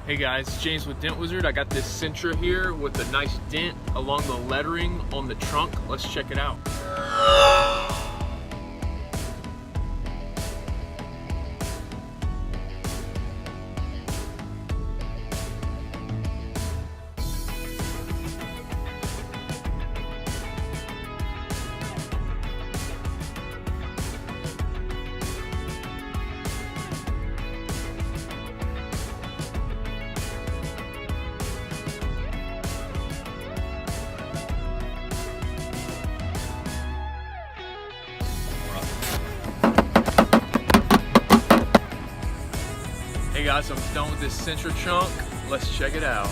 Hey guys, it's James with Dent Wizard. I got this Sentra here with a nice dent along the lettering on the trunk. Let's check it out. Hey guys, I'm done with this Sentra trunk. Let's check it out.